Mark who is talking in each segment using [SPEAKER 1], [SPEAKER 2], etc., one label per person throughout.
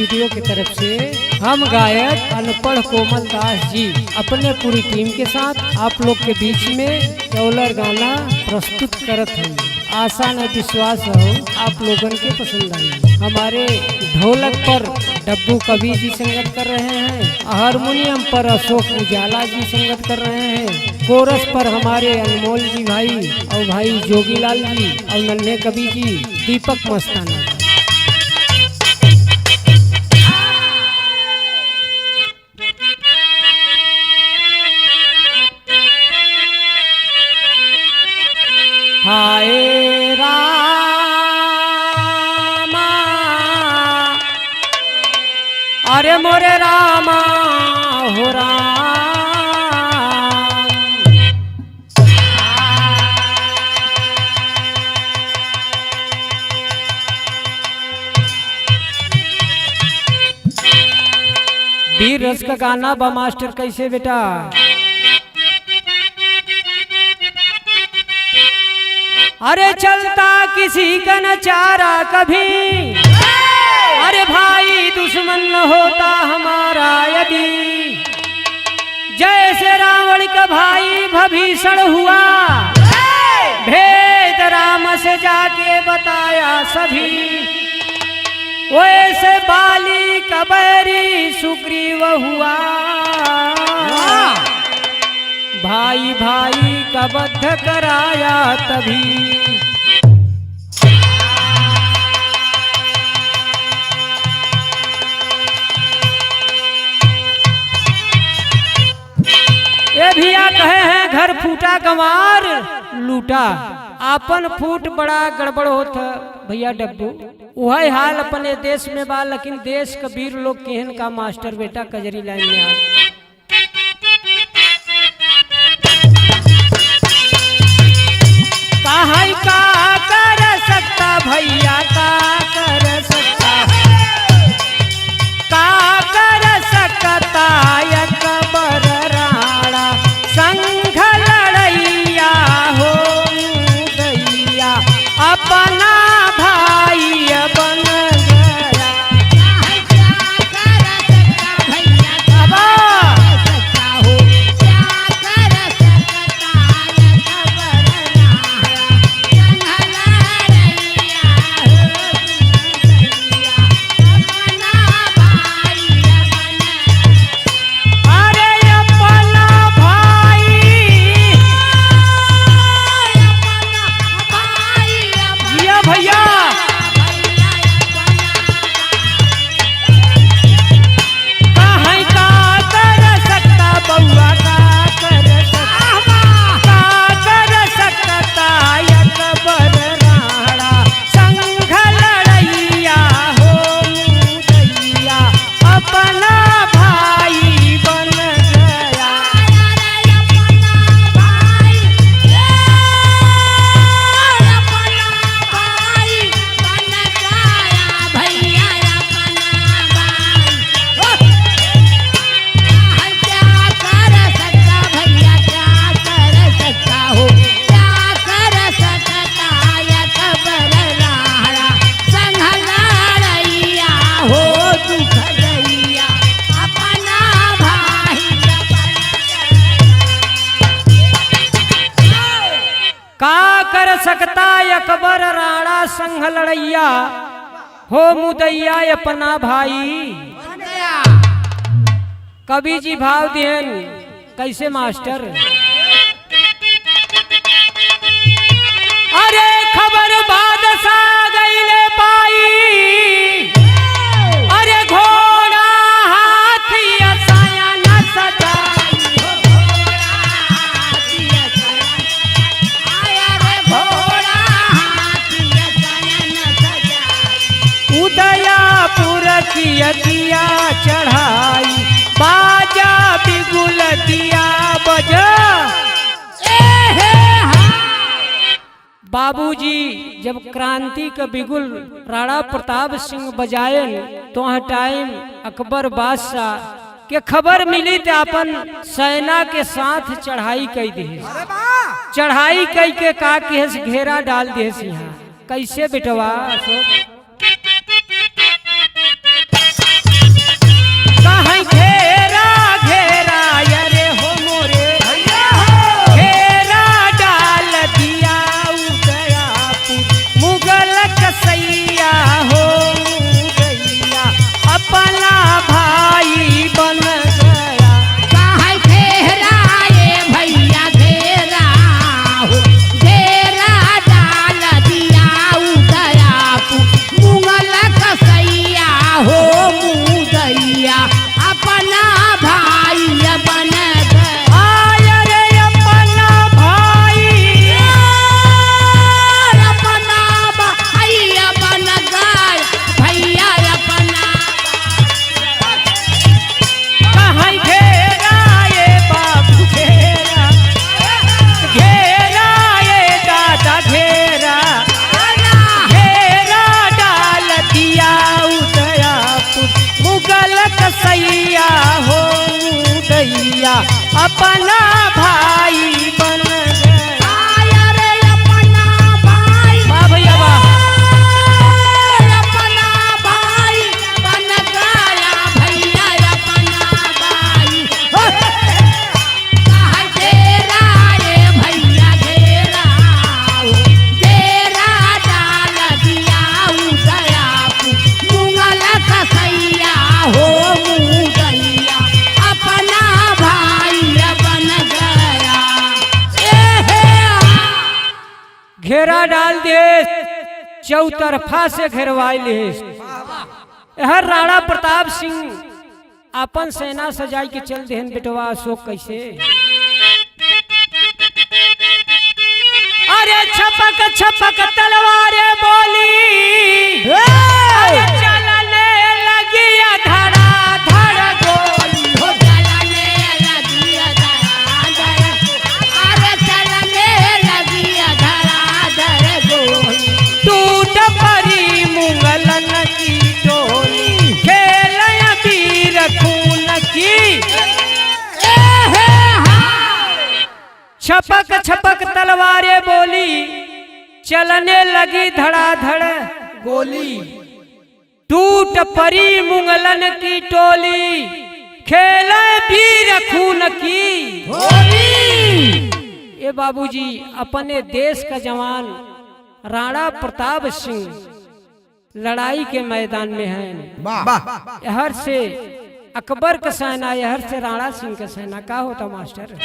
[SPEAKER 1] Studio की तरफ से हम गायक अनपढ़ कोमल दास जी अपने पूरी टीम के साथ आप लोग के बीच में कौलर गाना प्रस्तुत करत हैं। आशा न विश्वास हो आप लोगन के पसंद आई। हमारे ढोलक पर डब्बू कवि जी संगत कर रहे हैं, हारमोनियम पर अशोक उजाला जी संगत कर रहे हैं, कोरस पर हमारे अनमोल जी भाई और भाई जोगीलाल जी और नन्हे कवि जी दीपक मस्ताना। हाय रामा अरे मोरे रामा हो राम, वीर रस का गाना बा मास्टर कैसे बेटा। अरे चलता किसी का न चारा कभी, अरे भाई दुश्मन न होता हमारा यदि, जैसे रावण का भाई भीषण हुआ, भेद राम से जाके बताया सभी, वैसे बाली का बैरी सुग्रीव हुआ, भाई भाई का बद्ध कराया तभी। ये भैया कहे हैं घर फूटा गंवार लूटा, आपन फूट बड़ा गड़बड़ होता भैया डब्बू। वही हाल अपने देश में बा, लेकिन देश का वीर लोग केहन का मास्टर बेटा कजरी लाइन में आ। काहे का कर सकता भैया का कर सकता, का कर सकता अकबर राणा संघ लड़ैया हो दैया अपना भाई बन गया। का कर सकता अकबर राणा संघ लड़ैया हो मुदैया अपना भाई। कवि जी भाव दिहन कैसे मास्टर। अरे खबर बादशाह गईले पाई, अरे घोड़ा हाथी असाया न सजाई, उदयापुर किया चढ़ाई, बाजा बिगुल दिया बजा। बाबूजी जब क्रांति का बिगुल राणा प्रताप सिंह बजायन तो टाइम अकबर बादशाह के खबर मिली तो अपन सेना के साथ चढ़ाई कई दे, चढ़ाई कई के का घेरा डाल दे। कैसे बेटवा अपना भाई बन गया
[SPEAKER 2] रे अपना भाई
[SPEAKER 1] वाह भैया वाह
[SPEAKER 2] अपना भाई बन गया भैया अपना भाई कहा घेरा रे भैया घेरा डाल दिया उदया मुंगल कसैया हो मुंगैया अपना भाई बन गया
[SPEAKER 1] घेरा डाल दे चौतरफा से घेरवाइल हर राणा प्रताप सिंह अपन सेना सजाई के चल देहन बेटवा अशोक कैसे अरे छपक छपक तलवारे बोली अरे चलने लगी धड़ा धड़ गोली
[SPEAKER 2] हो चलने लगी धड़ाधड़ अरे चलने लगी धड़ाधड़ गोली
[SPEAKER 1] टूट परी मुगलन की टोली खेल वीर खून की छपक छपक तलवारें बोली चलने लगी धड़ाधड़ गोली टूट परी मुगलन की टोली खेले वीर खून की ये बाबूजी अपने देश का जवान राणा प्रताप सिंह लड़ाई के मैदान में है यहर से अकबर का सेना यहर से राणा सिंह का सेना का होता मास्टर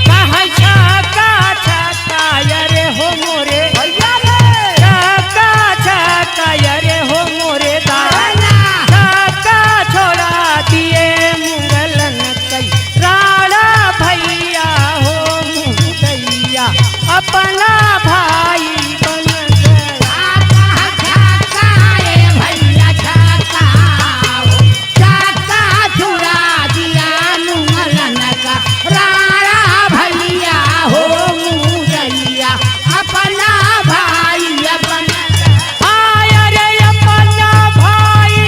[SPEAKER 1] छक्का छक्का यरे हो मोरे छक्का छक्का यरे हो मोरे दाना छक्का छोड़ा दिए मुगलन कई राणा भैया हो मुगैया अपना भाई बन
[SPEAKER 2] भैया छक्का छुड़ा दिया मुंगलन का राणा भैया हो मुगैया अपना भाई बन
[SPEAKER 1] आया रे अपना भाई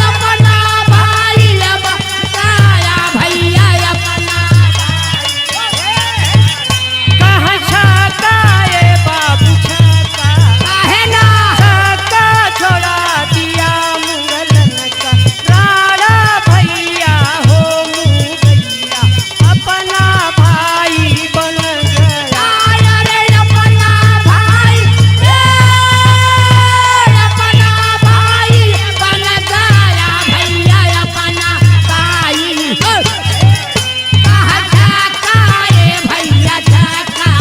[SPEAKER 2] अपना भाई बताया भैया अपना
[SPEAKER 1] कहाँ छक्का ये बाबू छक्का
[SPEAKER 2] काहे ना
[SPEAKER 1] छक्का छोड़ा दिया मुगलन का राणा भैया हो मुगैया अपना भाई बन गया
[SPEAKER 2] आया रे अपना भाई बन गया भैया अपना भाई कहा छक्का ये भैया छक्का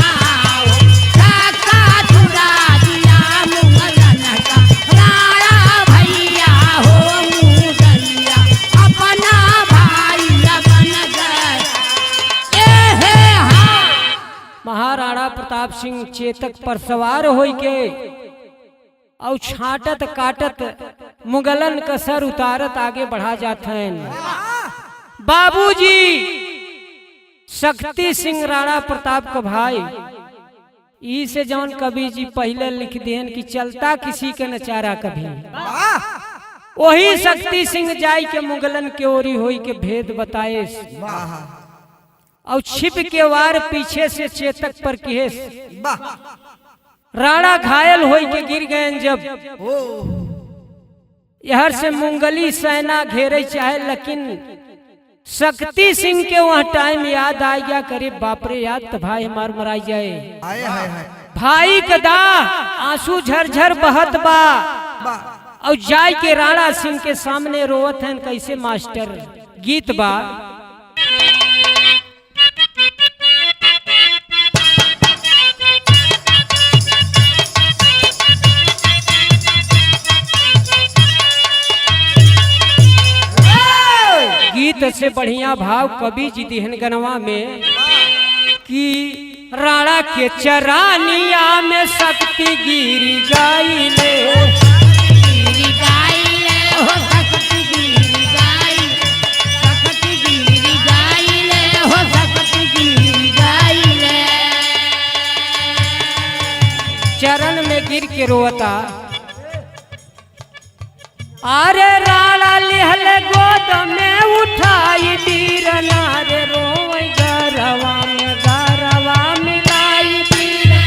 [SPEAKER 2] छुड़ा दिया मुगलन का राणा भैया हो मुगैया अपना भाई बन गया
[SPEAKER 1] महाराणा प्रताप सिंह चेतक पर सवार होई के और छाटत काटत मुगलन का सर उतारत आगे बढ़ा जात हैं बाबूजी शक्ति सिंह राणा प्रताप का भाई ई से जौन कवि जी पहले लिख देन कि चलता किसी के नचारा कभी वही शक्ति सिंह जाय के मुगलन के ओरी होई के भेद बताए और छिप के वार पीछे से चेतक पर किहेस राणा घायल होई के गिर गए जब यहर से मुंगली सेना घेरे चाहे लेकिन शक्ति सिंह के वह टाइम याद आ गया करे बापरे याद तो भाई हमार मराई जाए भाई कदा आंसू झरझर बहत बा और जाय के राणा सिंह के सामने रोवत हैं कैसे मास्टर गीत बा गीत से बढ़िया भाव कवि जी दिहन गनवा में कि राणा के चरानिया में शक्ति गिरी गाइले
[SPEAKER 2] गिरी गाइले हो सकती गिरी गाइले हो सकती गिरी गाइले
[SPEAKER 1] चरण में गिर के रोता अरे राणा लिहल गोद में उठाई बीरना रे रोई गरवा में गरवा मिलाई
[SPEAKER 2] बीरना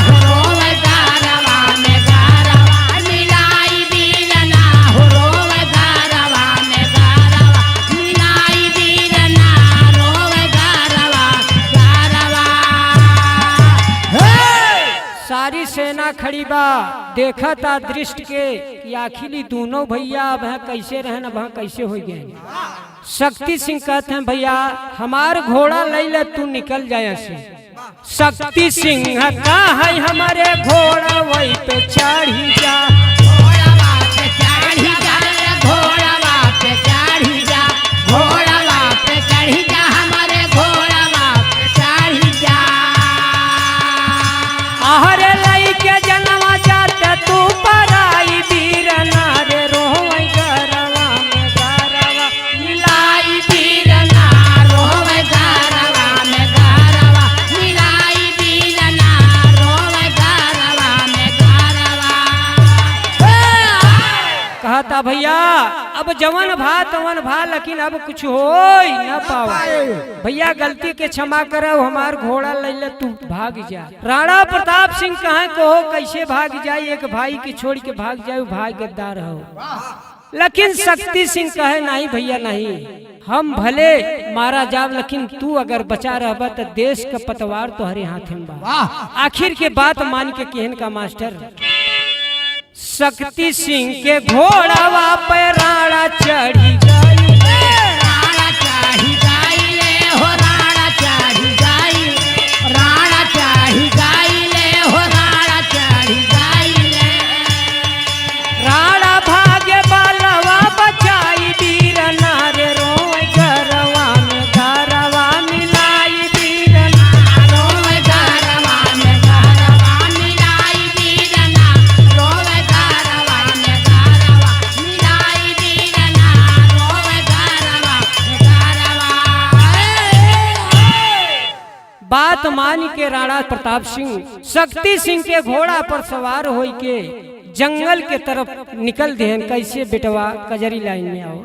[SPEAKER 2] हो रोवे गरवा में गरवा मिलाई बीरना हो रोवे गरवा में गरवा मिलाई बीरना रोवे गरवा गरवा।
[SPEAKER 1] सारी सेना खड़ी बा देखा था दृष्ट के कि आखिरी दोनों भैया अब हैं कैसे रहन अब कैसे हो गए। शक्ति सिंह कहते हैं भैया हमार घोड़ा ले ले तू निकल जाए से। शक्ति सिंह का है हमारे घोड़ा वही पे चढ़ी जा
[SPEAKER 2] घोड़वा पे चढ़ी जा घोड़वा पे चढ़ी जा घोड़वा पे चढ़ी जा हमारे घोड़वा पे चढ़ी जा।
[SPEAKER 1] आहरे लई के जनवा जाते तू पराई बीरना रे रोई गरवा में गरवा
[SPEAKER 2] मिलाई बीरना रोवे गरवा में गरवा मिलाई बीरना रोवे गरवा में गरवा।
[SPEAKER 1] कहता भैया अब जवन भा लेकिन अब कुछ हो न पाओ भैया गलती के क्षमा करो हमार घोड़ा ले ले तू भाग जा। राणा प्रताप सिंह कहाँ को हो कैसे भाग जाए एक भाई की छोड़ के भाग जाए भाई गद्दार हो। लेकिन शक्ति सिंह कहे नहीं भैया नहीं हम भले मारा जाब लेकिन तू अगर बचा रहबा तो देश का पतवार तो हरे हाथ में बा। आखिर के बात मान के कहन का मास्टर शक्ति सिंह के घोड़ावा पे राणा चढ़ी गई
[SPEAKER 2] राणा चढ़ी गई ले हो राणा चढ़ी गई राणा चढ़ी गई ले हो राणा चढ़ी गई ले।
[SPEAKER 1] राणा भागे बालवा बचाई बीरना रे रोई गरवा में गरवा मिलाई बीरना
[SPEAKER 2] रोवे गरवा में गरवा मिलाई बीरना रोवे गरवा में गरवा मिलाई बीरना रोवे गरवा में गरवा।
[SPEAKER 1] बात मान के राणा प्रताप सिंह शक्ति सिंह के घोड़ा पर सवार होई के जंगल के तरफ निकल देहन कैसे बेटवा कजरी लाइन में आओ।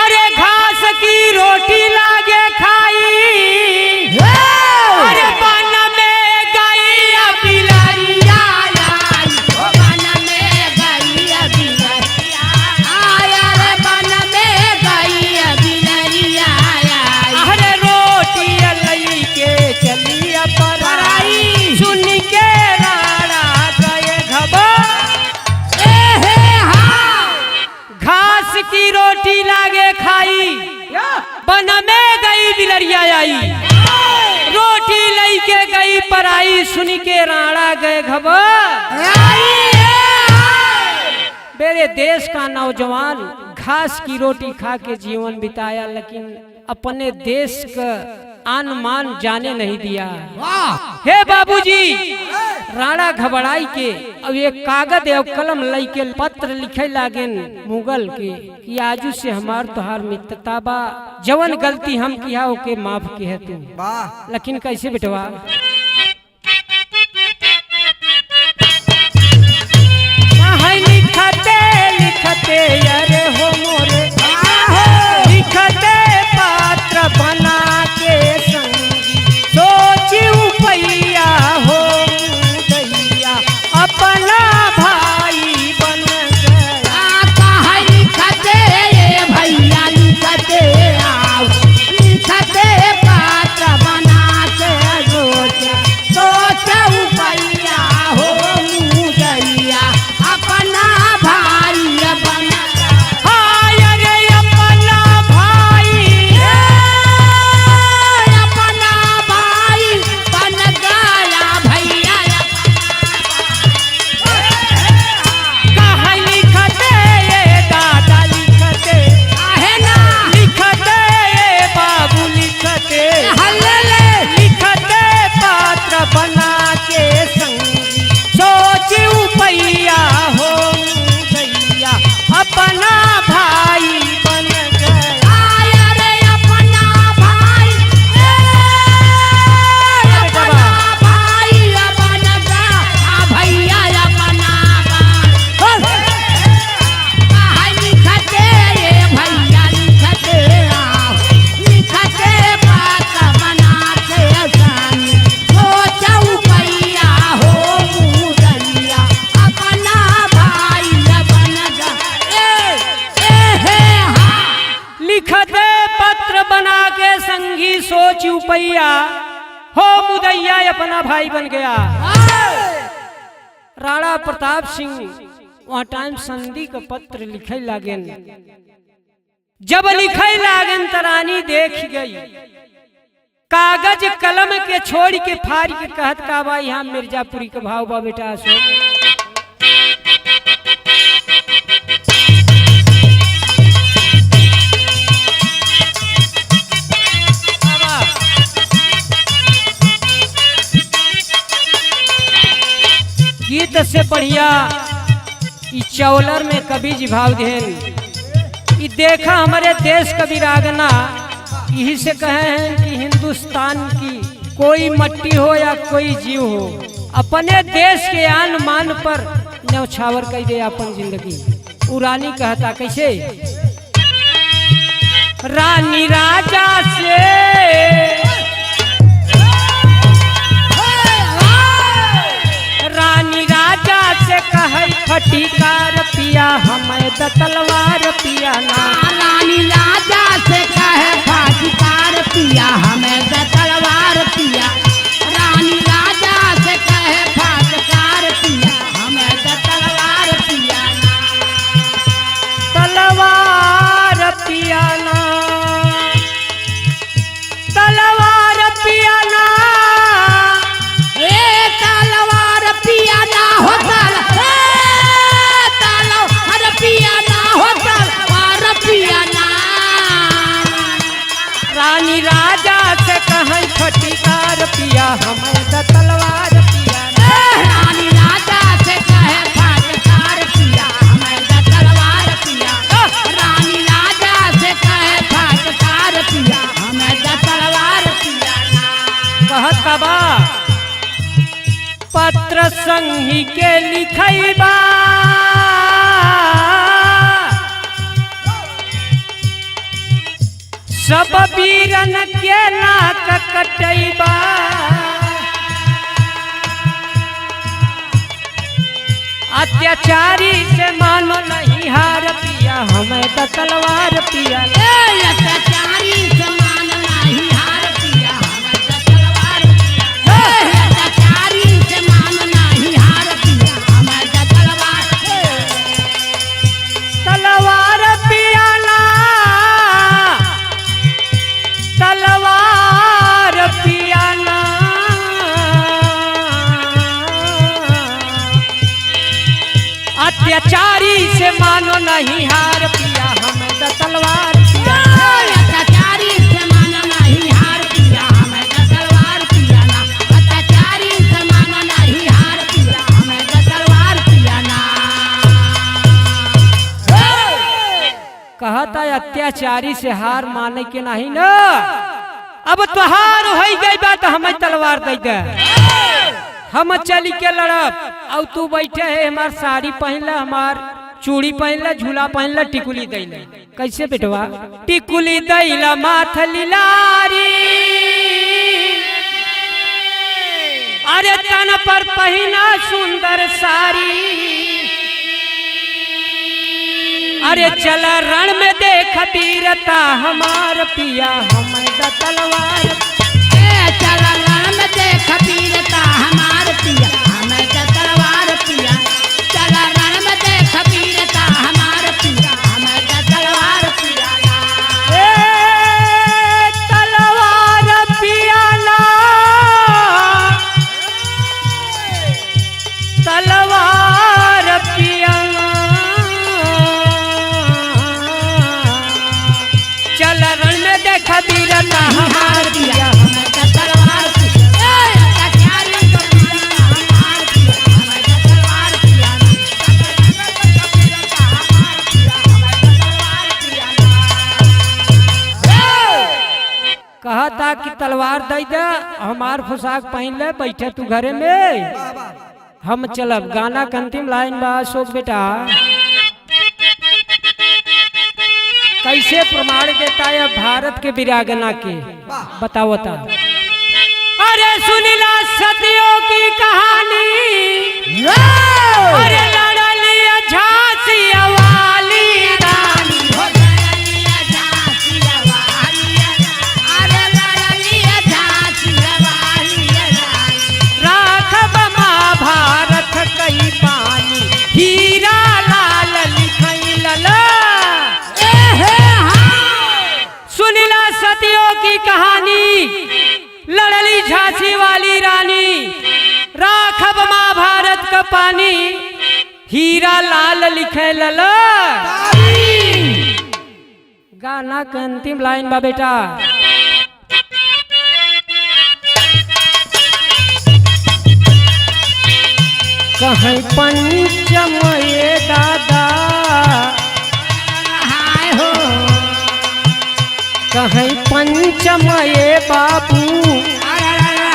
[SPEAKER 1] अरे घास की रोटी लागे खाई अरे बन में गई बिलरिया
[SPEAKER 2] आई ओ बन में गई बिलरिया आया रे बन में गई बिलरिया आई।
[SPEAKER 1] अरे रोटी लई के चलिया पराई सुन के राणा गए घबा घास की रोटी लागे खाई बन में गई बिलरिया आई रोटी लई के गई पराई सुन के राणा गए घबा। मेरे देश का नौजवान घास की रोटी खा के जीवन बिताया लेकिन अपने देश का आन मान जाने नहीं दिया। हे बाबूजी राणा घबराई के अब ये कागज और कलम लई के पत्र लिखे लागेन मुगल के कि आजू से हमार तोहार मित्रता बा जवन गलती हम किया ओके माफ के है तू। लेकिन कैसे बेटवा लिखते लिखते अरे हो मोरे लिखते पात्र बना के संगी सोची पैया हो दैया अपना भाई बन गया।
[SPEAKER 2] कहाँ लिखते ये भैया लिखते आओ लिखते पात्र बना के सोच भैया हो दैया अपना भाई बन
[SPEAKER 1] पत्र बना के संगी सोच उपैया हो मुदैया अपना भाई बन गया। राणा प्रताप सिंह वहाँ टाइम संधि का पत्र लिखे लागेन। जब लिखे लागेन तो रानी देख गई, कागज कलम के छोड़ के फाड़ के कहत का बा यहाँ मिर्जापुरी के भाव बा बेटा सो। गीत से बढ़िया ई चौलर में कवि जी भाव देन। ई देखा हमारे देश कवि रागना यही से कहे हैं कि हिंदुस्तान की कोई मट्टी हो या कोई जीव हो, अपने देश के आन मान पर न्यौछावर कर दे अपन जिंदगी। उ रानी कहता कैसे, रानी राजा से रानी राजा से कहे फटीकार पिया हमें द तलवार पिया ना।
[SPEAKER 2] रानी राजा से कहे फटीकार पिया हमें द तलवार पिया। रानी राजा से कहे फटीकार पिया हमें द तलवार पिया ना।
[SPEAKER 1] तलवार पिया ना, तलवार पिया ना,
[SPEAKER 2] तलवार पिया ना हो तलवार पिया ना हो तलवार पिया ना।
[SPEAKER 1] रानी राजा से कहे फटीकार पिया हमें द तलवार पिया ना।
[SPEAKER 2] रानी राजा से कहे फटीकार पिया हमें द तलवार पिया। रानी राजा से कहे फटीकार पिया हमें द तलवार पिया ना।
[SPEAKER 1] कहत का बा पत्र संगी के लिखैबा, सब वीरन के नाक कटैबा। अत्याचारी से मानो नहीं हार पिया हमें द तलवार पिया।
[SPEAKER 2] अत्याचारी से मानो नहीं हार पिया हमें द तलवार पिया। अत्याचारी से मानो नहीं हार पिया हमें द तलवार।
[SPEAKER 1] तलवार पिया ना, तलवार पिया ना, अत्याचारी से मानो नहीं हार पिया हमें द तलवार पिया।
[SPEAKER 2] अत्याचारी से मानो नहीं हार पिया हमें द तलवार पिया ना। अत्याचारी से मानो नहीं हार पिया हमें द तलवार पिया ना।
[SPEAKER 1] कहता अत्याचारी से हार माने के नहीं न, अब तुहार हो गई बात हमें तलवार दे दे, हम चली के लड़ब। और तू बैठे है हमार साड़ी पहनला, हमार चूड़ी पहनला, झूला पहनला, टिकुली दैला। कैसे बेटवा टिकुली दैला माथ लिलारी, अरे तन पर पहना सुंदर साड़ी। अरे चला रण में देख वीरता हमार पिया हमें द तलवार।
[SPEAKER 2] चला रण में देख वीरता हमार पिया हमें द तलवार पिया। चला रण में देख वीरता हमार पिया हमें द तलवार पिया ना।
[SPEAKER 1] तलवार पिया ना, तलवार पिया ना, चल रण में देख वीरता हमार पिया
[SPEAKER 2] हमें द तलवार पिया। अत्याचारी को पिया हमार पिया हमें द तलवार पिया ना। वीरता हमार पिया हमें द तलवार पिया ना।
[SPEAKER 1] कहता कि तलवार दे दे, हमार पोशाक पहन ले, बैठे तू घरे में, हम चलब। गाना के अंतिम लाइन बा अशोक बेटा, कैसे प्रमाण देता है भारत के वीरांगना के, बताओ बता। अरे सुनिला सदियों की कहानी, अरे लड़ली झांसी वाली रानी,
[SPEAKER 2] हो लड़ली झांसी वाली।
[SPEAKER 1] लड़ली झांसी वाली रानी, राखब महाभारत का पानी, हीरा लाल लिखे लला। गाना का अंतिम लाइन बा बेटा, कहीं पंचम ये दादा,
[SPEAKER 2] हाय हो
[SPEAKER 1] कहीं पंचम ये बाबू,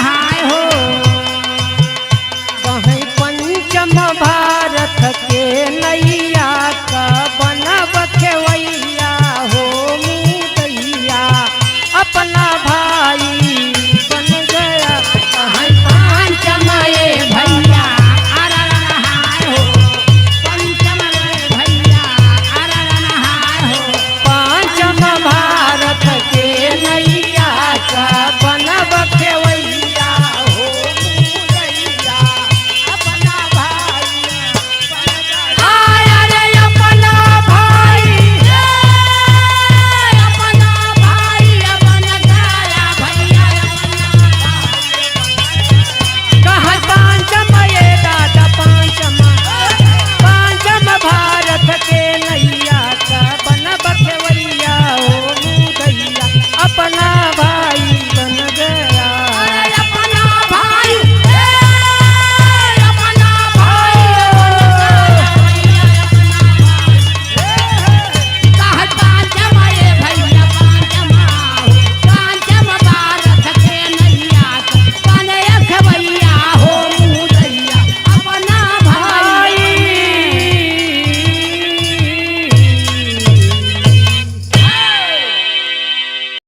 [SPEAKER 2] हाय हो
[SPEAKER 1] कहीं पंचम भारत के नैया